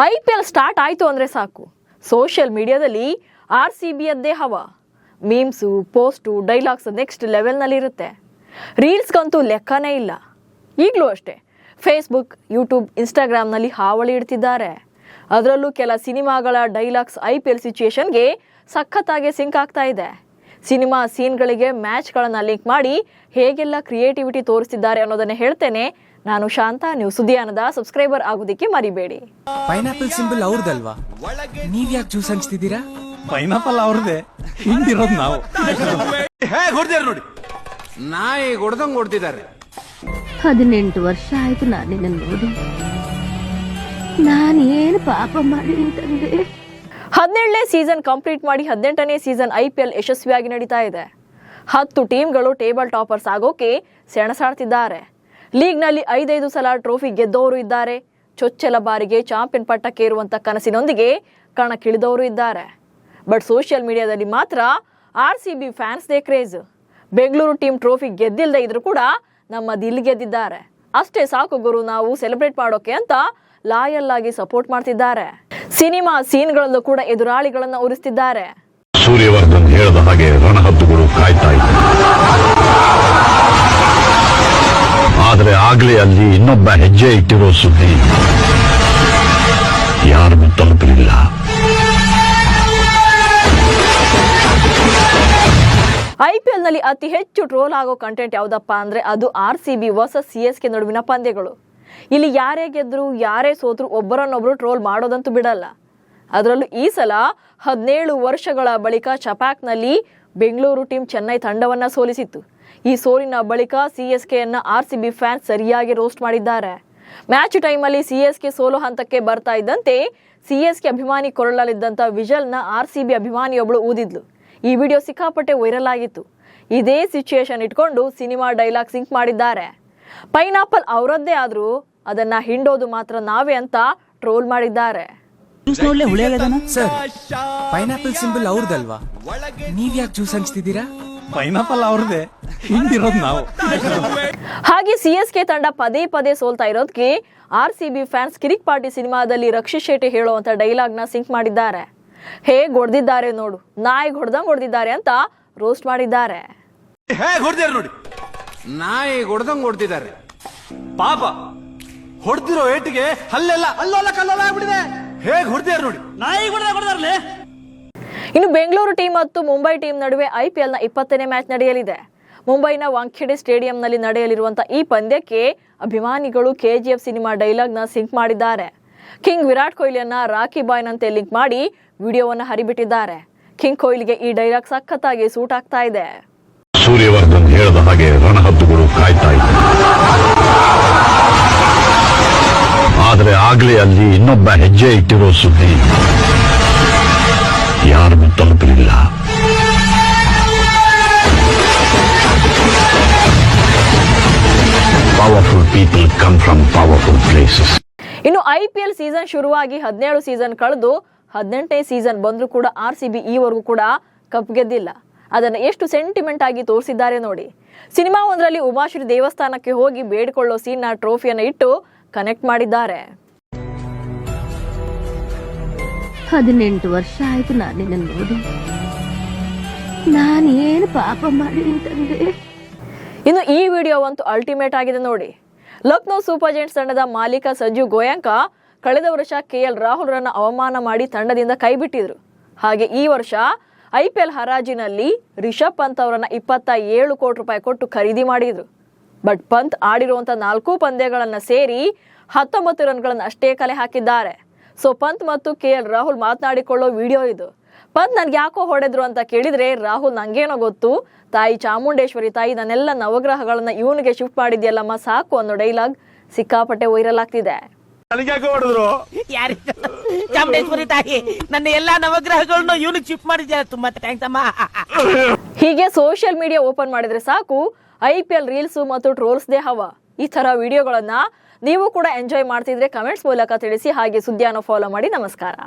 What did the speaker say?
IPL start ಆಯಿತು ಅಂದರೆ ಸಾಕು, ಸೋಷಿಯಲ್ ಮೀಡಿಯಾದಲ್ಲಿ RCBಯದ್ದೇ ಹವಾ. ಮೀಮ್ಸು, ಪೋಸ್ಟು, ಡೈಲಾಗ್ಸ್ ನೆಕ್ಸ್ಟ್ ಲೆವೆಲ್ನಲ್ಲಿರುತ್ತೆ. ರೀಲ್ಸ್ಗಂತೂ ಲೆಕ್ಕನೇ ಇಲ್ಲ. ಈಗಲೂ ಅಷ್ಟೇ ಫೇಸ್ಬುಕ್, ಯೂಟ್ಯೂಬ್, ಇನ್ಸ್ಟಾಗ್ರಾಮ್ನಲ್ಲಿ ಹಾವಳಿ ಇಡ್ತಿದ್ದಾರೆ. ಅದರಲ್ಲೂ ಕೆಲ ಸಿನಿಮಾಗಳ ಡೈಲಾಗ್ಸ್ IPL ಸಿಚುಯೇಷನ್ಗೆ ಸಖತ್ತಾಗಿ ಸಿಂಕ್ ಆಗ್ತಾ ಇದೆ. ಸಿನಿಮಾ ಸೀನ್ಗಳಿಗೆ ಮ್ಯಾಚ್ಗಳನ್ನು ಲಿಂಕ್ ಮಾಡಿ ಹೇಗೆಲ್ಲ ಕ್ರಿಯೇಟಿವಿಟಿ ತೋರಿಸ್ತಿದ್ದಾರೆ ಅನ್ನೋದನ್ನೇ ಹೇಳ್ತೇನೆ. ನಾನು ಶಾಂತ. ನೀವು ಸುದ್ದಿಯಾನದ ಸಬ್ಸ್ಕ್ರೈಬರ್ ಆಗೋದಕ್ಕೆ ಮರಿಬೇಡಿ. ಪೈನಾಪಲ್ ಸಿಂಬಲ್ ಅವ್ರದಲ್ವಾ? ನೀವ್ ಯಾಕೆ ಜ್ಯೂಸ್ ಹಂಚ್ತಿದ್ದೀರಾ? ಪೈನಾಪಲ್ ಅವ್ರದೇ, ಹಿಂದಿರೋದು ನಾವು. ನೋಡಿ, ನಾಯಿ ಹೊಡೆದಂಗ್ ಹೊಡ್ತಿದ್ದಾರೆ. 18 ವರ್ಷ ಆಯ್ತು ನಾನು ನಿನ್ನ ನೋಡಿ. ನಾನೇನು ಪಾಪ ಮಾಡಿ ಅಂತಂದೆ. 17ನೇ ಸೀಸನ್ ಕಂಪ್ಲೀಟ್ ಮಾಡಿ 18ನೇ ಸೀಸನ್ IPL ಯಶಸ್ವಿಯಾಗಿ ನಡೀತಾ ಇದೆ. 10 ಟೀಮ್ಗಳು ಟೇಬಲ್ ಟಾಪರ್ಸ್ ಆಗೋಕೆ ಸೆಣಸಾಡ್ತಿದ್ದಾರೆ. ಲೀಗ್ನಲ್ಲಿ 5 ಸಲ ಟ್ರೋಫಿ ಗೆದ್ದವರು ಇದ್ದಾರೆ. ಚೊಚ್ಚಲ ಬಾರಿಗೆ ಚಾಂಪಿಯನ್ ಪಟ್ಟಕ್ಕೇರುವಂತ ಕನಸಿನೊಂದಿಗೆ ಕಣಕ್ಕಿಳಿದವರು ಇದ್ದಾರೆ. ಬಟ್ ಸೋಷಿಯಲ್ ಮೀಡಿಯಾದಲ್ಲಿ ಮಾತ್ರ RCB ಫ್ಯಾನ್ಸ್ದೇ ಕ್ರೇಜ್. ಬೆಂಗಳೂರು ಟೀಮ್ ಟ್ರೋಫಿ ಗೆದ್ದಿಲ್ಲದೆ ಇದ್ರೂ ಕೂಡ ನಮ್ಮ ದಿಲ್ ಗೆದ್ದಿದ್ದಾರೆ, ಅಷ್ಟೇ ಸಾಕು ಗುರು ನಾವು ಸೆಲೆಬ್ರೇಟ್ ಮಾಡೋಕೆ ಅಂತ ಲಾಯಲ್ ಆಗಿ ಸಪೋರ್ಟ್ ಮಾಡ್ತಿದ್ದಾರೆ. ಸಿನಿಮಾ ಸೀನ್ಗಳಲ್ಲೂ ಕೂಡ ಎದುರಾಳಿಗಳನ್ನ ಉರಿಸ್ತಿದ್ದಾರೆ. ಸೂರ್ಯವರ್ಧನ್ ಹೇಳದ ಹಾಗೆ ರಣಹದ್ದುಗಳು ಕಾಯ್ತಾ ಇತ್ತು. ಆದರೆ ಆಗ್ಲೇ ಅಲ್ಲಿ ಇನ್ನೊಬ್ಬ ಹೆಜ್ಜೆ ಇಟ್ಟಿರೋ ಸುದ್ದಿ ಯಾರಿಗೂ ತಲುಪಲಿಲ್ಲ. IPL ನಲ್ಲಿ ಅತಿ ಹೆಚ್ಚು ಟ್ರೋಲ್ ಆಗೋ ಕಂಟೆಂಟ್ ಯಾವ್ದಪ್ಪ ಅಂದ್ರೆ ಅದು RCB ವರ್ಸಸ್ CSK ನಡುವಿನ ಪಂದ್ಯಗಳು. ಇಲ್ಲಿ ಯಾರೇ ಗೆದ್ರು ಯಾರೇ ಸೋತ್ರು ಒಬ್ಬರನ್ನೊಬ್ರು ಟ್ರೋಲ್ ಮಾಡೋದಂತೂ ಬಿಡಲ್ಲ. ಅದರಲ್ಲೂ ಈ ಸಲ 17 ವರ್ಷಗಳ ಬಳಿಕ ಚಪಾಕ್ನಲ್ಲಿ ಬೆಂಗಳೂರು ಟೀಮ್ ಚೆನ್ನೈ ತಂಡವನ್ನ ಸೋಲಿಸಿತ್ತು. ಈ ಸೋಲಿನ ಬಳಿಕ CSKಯನ್ನ RCB ಫ್ಯಾನ್ಸ್ ಸರಿಯಾಗಿ ರೋಸ್ಟ್ ಮಾಡಿದ್ದಾರೆ. ಮ್ಯಾಚ್ ಟೈಮಲ್ಲಿ CSK ಸೋಲು ಹಂತಕ್ಕೆ ಬರ್ತಾ ಇದ್ದಂತೆ CSK ಅಭಿಮಾನಿ ಕೊರಳಲಿದ್ದಂತ ವಿಜಲ್ನ RCB ಅಭಿಮಾನಿಯೊಬ್ಬಳು ಊದಿದ್ಲು. ಈ ವಿಡಿಯೋ ಸಿಕ್ಕಾಪಟ್ಟೆ ವೈರಲ್ ಆಗಿತ್ತು. ಇದೇ ಸಿಚುಯೇಷನ್ ಇಟ್ಕೊಂಡು ಸಿನಿಮಾ ಡೈಲಾಗ್ ಸಿಂಕ್ ಮಾಡಿದ್ದಾರೆ. ಪೈನಾಪಲ್ ಅವರದ್ದೇ ಆದ್ರೂ ಅದನ್ನ ಹಿಂಡೋದು ಮಾತ್ರ ನಾವೇ ಅಂತ ಟ್ರೋಲ್ ಮಾಡಿದ್ದಾರೆ. ಸರ್, ಪೈನಾಪಲ್ ಸಿಂಬಲ್ ಅವ್ರದಲ್ವಾ? ನೀವ್ ಯಾಕೆ ಜ್ಯೂಸ್ ಹಂಚ್ತಿದ್ದೀರಾ? ಪೈನಾಪಲ್ ಅವ್ರದೇ, ಹಿಂದಿರೋದು ನಾವು. ಹಾಗೆ CSK ತಂಡ ಪದೇ ಪದೇ ಸೋಲ್ತಾ ಇರೋದಕ್ಕೆ RCB ಫ್ಯಾನ್ಸ್ ಕಿರಿಕ್ ಪಾರ್ಟಿ ಸಿನಿಮಾದಲ್ಲಿ ರಕ್ಷಿತ್ ಶೆಟ್ಟಿ ಹೇಳುವಂತ ಡೈಲಾಗ್ ನ ಸಿಂಕ್ ಮಾಡಿದ್ದಾರೆ. ಹೇಗ್ ಹೊಡೆದಿದ್ದಾರೆ ನೋಡು, ನಾಯಿಗೆ ಹೊಡೆದಂಗ್ ಹೊಡೆದಿದ್ದಾರೆ ಅಂತ ರೋಸ್ಟ್ ಮಾಡಿದ್ದಾರೆ. ನೋಡಿ, ನಾಯಿ ಹೊಡೆದಂಗ್ ಹೊಡ್ತಿದ್ದಾರೆ. ಪಾಪ ಹೊಡೆದಿರೋ ಏಟಿಗೆ ಹಲ್ಲೆಲ್ಲ ಅಲ್ಲೋಲ ಕಲ್ಲೋಲ ಆಗ್ಬಿಟ್ಟಿದೆ. ಹೇಗ್ ಹೊಡೆದಿದ್ದಾರೆ ನೋಡಿ, ನಾಯಿ ಹೊಡೆದಾರ್ಲೆ. ಇನ್ನು ಬೆಂಗಳೂರು ಟೀಮ್ ಮತ್ತು ಮುಂಬೈ ಟೀಮ್ ನಡುವೆ IPL ನ 20ನೇ ಮ್ಯಾಚ್ ನಡೆಯಲಿದೆ. ಮುಂಬೈನ ವಾಂಖೆಡೆ ಸ್ಟೇಡಿಯಂನಲ್ಲಿ ನಡೆಯಲಿರುವಂತಹ ಈ ಪಂದ್ಯಕ್ಕೆ ಅಭಿಮಾನಿಗಳು KGF ಸಿನಿಮಾ ಡೈಲಾಗ್ ನ ಸಿಂಕ್ ಮಾಡಿದ್ದಾರೆ. ಕಿಂಗ್ ವಿರಾಟ್ ಕೊಹ್ಲಿಯನ್ನ ರಾಕಿ ಬಾಯ್ನಂತೆ ಲಿಂಕ್ ಮಾಡಿ ವಿಡಿಯೋವನ್ನ ಹರಿಬಿಟ್ಟಿದ್ದಾರೆ. ಕಿಂಗ್ ಕೊಹ್ಲಿಗೆ ಈ ಡೈಲಾಗ್ ಸಖತ್ತಾಗಿ ಸೂಟ್ ಆಗ್ತಾ ಇದೆ. ಸೂರ್ಯವರ್ಧನ್ ಹೇಳದ ಹಾಗೆ ರಣಹದ್ದುಗಳು ಕಾಯ್ತಾ ಇತ್ತು. ಆದರೆ ಆಗ್ಲೇ ಅಲ್ಲಿ ಇನ್ನೊಬ್ಬ ಹೆಜ್ಜೆ ಇಟ್ಟಿರೋ ಸುದ್ದಿ ಯಾರಿಗೂ ತಲುಪಲಿಲ್ಲ. Powerful people come from powerful places. ಇನ್ನು IPL ಸೀಸನ್ ಶುರುವಾಗಿ 17 ಸೀಸನ್ ಕಳೆದು 18ನೇ ಸೀಸನ್ ಬಂದ್ರೂ ಕೂಡ RCB ಈವರೆಗೂ ಕೂಡ ಕಪ್ ಗೆದ್ದಿಲ್ಲ. ಅದನ್ನ ಎಷ್ಟು ಸೆಂಟಿಮೆಂಟ್ ಆಗಿ ತೋರಿಸಿದ್ದಾರೆ ನೋಡಿ. ಸಿನಿಮಾ ಒಂದರಲ್ಲಿ ಉಮಾಶ್ರೀ ದೇವಸ್ಥಾನಕ್ಕೆ ಹೋಗಿ ಬೇಡಿಕೊಳ್ಳೋ ಸೀನ್ ನ ಟ್ರೋಫಿಯನ್ನ ಇಟ್ಟು ಕನೆಕ್ಟ್ ಮಾಡಿದ್ದಾರೆ. 18 ವರ್ಷ ಆಯ್ತು ನಾನು ನಿನ್ನ ನೋಡಿ. ನಾನೇನು ಪಾಪ ಮಾಡಿ ಅಂತಂದೆ. ಇನ್ನು ಈ ವಿಡಿಯೋ ಅಂತೂ ಅಲ್ಟಿಮೇಟ್ ಆಗಿದೆ ನೋಡಿ. ಲಕ್ನೋ ಸೂಪರ್ ಜೈಂಟ್ಸ್ ತಂಡದ ಮಾಲೀಕ ಸಂಜೀವ್ ಗೋಯಂಕ ಕಳೆದ ವರ್ಷ KL ರಾಹುಲ್ ರನ್ನ ಅವಮಾನ ಮಾಡಿ ತಂಡದಿಂದ ಕೈಬಿಟ್ಟಿದ್ರು. ಹಾಗೆ ಈ ವರ್ಷ IPL ಹರಾಜಿನಲ್ಲಿ ರಿಷಬ್ ಪಂತ್ ಅವರನ್ನ 27 ಕೋಟಿ ರೂಪಾಯಿ ಕೊಟ್ಟು ಖರೀದಿ ಮಾಡಿದ್ರು. ಬಟ್ ಪಂತ್ ಆಡಿರುವಂತ 4 ಪಂದ್ಯಗಳನ್ನ ಸೇರಿ 19 ರನ್ಗಳನ್ನ ಅಷ್ಟೇ ಕಲೆ ಹಾಕಿದ್ದಾರೆ. ಸೊ ಪಂತ್ ಮತ್ತು KL ರಾಹುಲ್ ಮಾತನಾಡಿಕೊಳ್ಳೋ ವಿಡಿಯೋ ಇದು. ಪಂತ್ ನನ್ಗೆ ಯಾಕೋ ಹೊಡೆದ್ರು ಅಂತ ಕೇಳಿದ್ರೆ ರಾಹುಲ್ ನಂಗೇನೋ ಗೊತ್ತು, ತಾಯಿ ಚಾಮುಂಡೇಶ್ವರಿ ತಾಯಿ ನನ್ನೆಲ್ಲ ನವಗ್ರಹಗಳನ್ನ ಇವನಿಗೆ ಶಿಫ್ಟ್ ಮಾಡಿದ್ಯಲ್ಲಮ್ಮ ಸಾಕು ಅನ್ನೋ ಡೈಲಾಗ್ ಸಿಕ್ಕಾಪಟ್ಟೆ ವೈರಲ್ ಆಗ್ತಿದೆ. ಚಾಮುಂಡೇಶ್ವರಿ ತಾಯಿ ನನ್ನ ಎಲ್ಲಾ ನವಗ್ರಹಗಳನ್ನು ಇವನಿಗೆ ಶಿಫ್ಟ್ ಮಾಡಿದ್ಯಾ, ತುಂಬಾ ಥ್ಯಾಂಕ್ಸ್ ಅಮ್ಮ. ಹೀಗೆ ಸೋಷಿಯಲ್ ಮೀಡಿಯಾ ಓಪನ್ ಮಾಡಿದ್ರೆ ಸಾಕು IPL ರೀಲ್ಸ್ ಮತ್ತು ಟ್ರೋಲ್ಸ್ದೇ ಹವಾ. ಈ ತರ ವಿಡಿಯೋಗಳನ್ನ ನೀವು ಕೂಡ ಎಂಜಾಯ್ ಮಾಡ್ತಿದ್ರೆ ಕಮೆಂಟ್ಸ್ ಮೂಲಕ ತಿಳಿಸಿ. ಹಾಗೆ ಸುದ್ದಿಯನ್ನು ಫಾಲೋ ಮಾಡಿ. ನಮಸ್ಕಾರ.